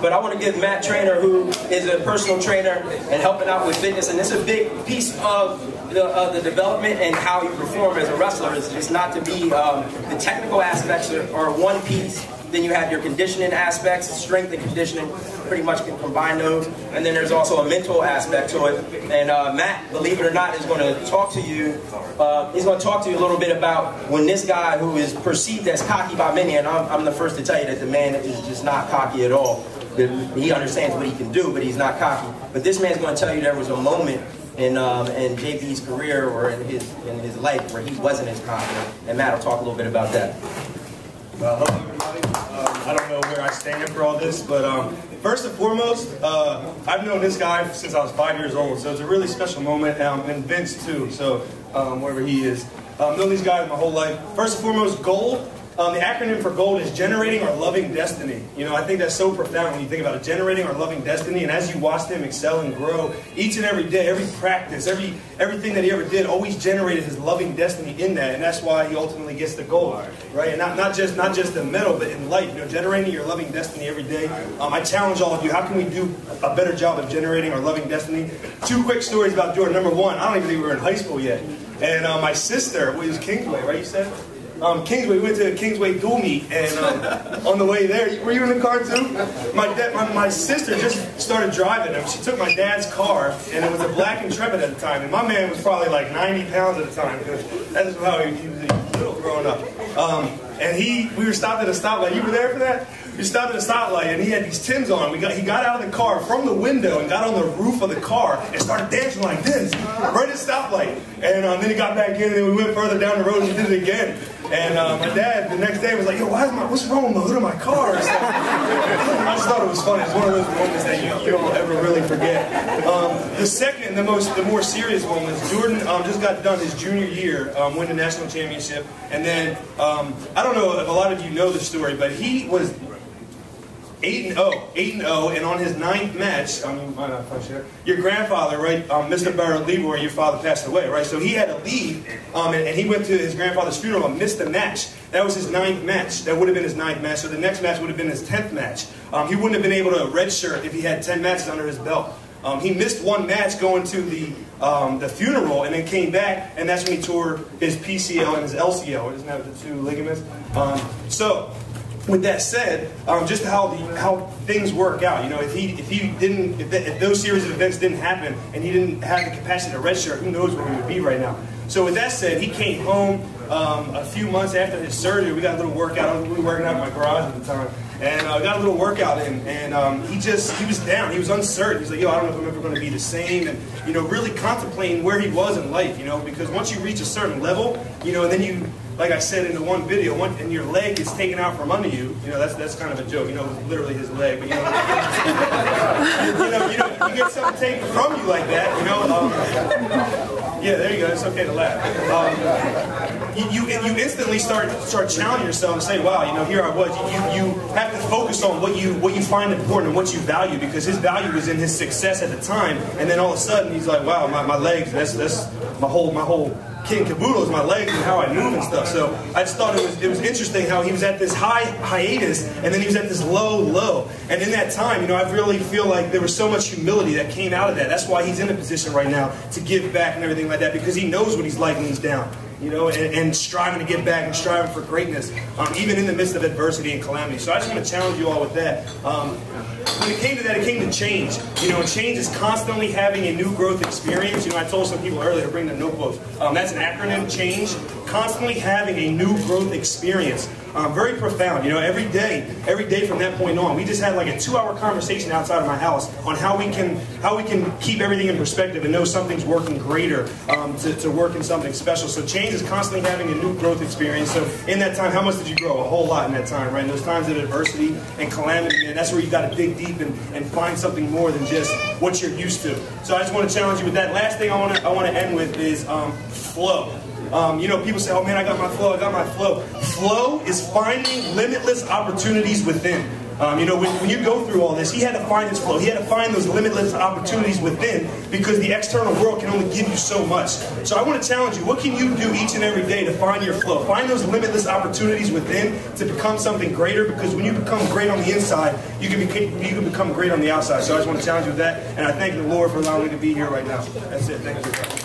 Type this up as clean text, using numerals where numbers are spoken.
But I want to give Matt Trainer, who is a personal trainer and helping out with fitness, and it's a big piece of the development and how you perform as a wrestler. It's just not to be the technical aspects are one piece. Then you have your conditioning aspects, strength and conditioning, pretty much can combine those. And then there's also a mental aspect to it. And Matt, believe it or not, is going to talk to you. He's going to talk to you a little bit about when this guy who is perceived as cocky by many, and I'm the first to tell you that the man is just not cocky at all. He understands what he can do, but he's not cocky. But this man's going to tell you there was a moment in JB's career or in his life where he wasn't as confident. And Matt will talk a little bit about that. Well, hello everybody. I don't know where I stand for all this, but first and foremost, I've known this guy since I was 5 years old, so it's a really special moment, and Vince too, so wherever he is. I've known these guys my whole life. First and foremost, GOLD. The acronym for GOLD is generating our loving destiny. You know, I think that's so profound when you think about it, generating our loving destiny. And as you watch them excel and grow, each and every day, every practice, everything that he ever did, always generated his loving destiny in that. And that's why he ultimately gets the gold, right? And not just the medal, but in life. You know, generating your loving destiny every day. I challenge all of you. How can we do a better job of generating our loving destiny? 2 quick stories about Jordan. Number 1, I don't even think we were in high school yet. And my sister, we was Kingsway, right? You said. Kingsway, we went to Kingsway dual meet, and on the way there, were you in the car too? My sister just started driving him. She took my dad's car, and it was a black Intrepid at the time, and my man was probably like 90 pounds at the time, because that's how he was little growing up. And we were stopped at a stoplight. You were there for that? We stopped at a stoplight, and he had these Timbs on. He got out of the car from the window and got on the roof of the car and started dancing like this, right at the stoplight. And then he got back in, and then we went further down the road and he did it again. And my dad the next day was like, yo, what's wrong with the hood of my car? I just thought it was funny. It's one of those moments that you don't ever really forget. The second, the more serious one was Jordan just got done his junior year, win the national championship. And then, I don't know if a lot of you know the story, but he was 8-0, and on his 9th match, your grandfather, right, Mr. Burroughs, your father passed away, right? So he had to leave, and he went to his grandfather's funeral and missed the match. That was his 9th match. That would have been his 9th match. So the next match would have been his 10th match. He wouldn't have been able to redshirt if he had 10 matches under his belt. He missed 1 match going to the funeral, and then came back, and that's when he tore his PCL and his LCL. Isn't that the 2 ligaments? So, with that said, just how things work out. You know, if those series of events didn't happen, and he didn't have the capacity to redshirt, who knows where we would be right now. So with that said, he came home a few months after his surgery. We got a little workout. We were working out in my garage at the time. And got a little workout in, and he was down. He was uncertain. He's like, yo, I don't know if I'm ever going to be the same. And, you know, really contemplating where he was in life, you know, because once you reach a certain level, you know, and then you, like I said in the one video, and your leg is taken out from under you, you know, that's kind of a joke. You know, it was literally his leg, but, you know, you get something taken from you like that, you know. Yeah, there you go. It's okay to laugh. You instantly start challenging yourself and say, wow, you know, here I was. You have to focus on what you find important and what you value, because his value was in his success at the time, and then all of a sudden he's like, wow, my legs, that's my whole kit and caboodle is my legs and how I move and stuff. So I just thought it was interesting how he was at this hiatus, and then he was at this low. And in that time, you know, I really feel like there was so much humility that came out of that. That's why he's in a position right now to give back and everything like that, because he knows what he's like when he's down. You know, and striving to get back and striving for greatness, even in the midst of adversity and calamity. So I just want to challenge you all with that. When it came to that, it came to change. You know, and change is constantly having a new growth experience. You know, I told some people earlier to bring the notebooks. That's an acronym, change. Constantly having a new growth experience. Very profound. You know, every day from that point on, we just had like a 2-hour conversation outside of my house on how we can keep everything in perspective and know something's working greater to work in something special. So change is constantly having a new growth experience. So in that time, how much did you grow? A whole lot in that time, right? In those times of adversity and calamity, and that's where you got to dig deep and find something more than just what you're used to. So I just want to challenge you with that. Last thing I want to end with is flow. You know, people say, oh man, I got my flow, I got my flow. Flow is finding limitless opportunities within. You know, when you go through all this, he had to find his flow. He had to find those limitless opportunities within, because the external world can only give you so much. So I want to challenge you. What can you do each and every day to find your flow? Find those limitless opportunities within to become something greater, because when you become great on the inside, you can become great on the outside. So I just want to challenge you with that. And I thank the Lord for allowing me to be here right now. That's it. Thank you.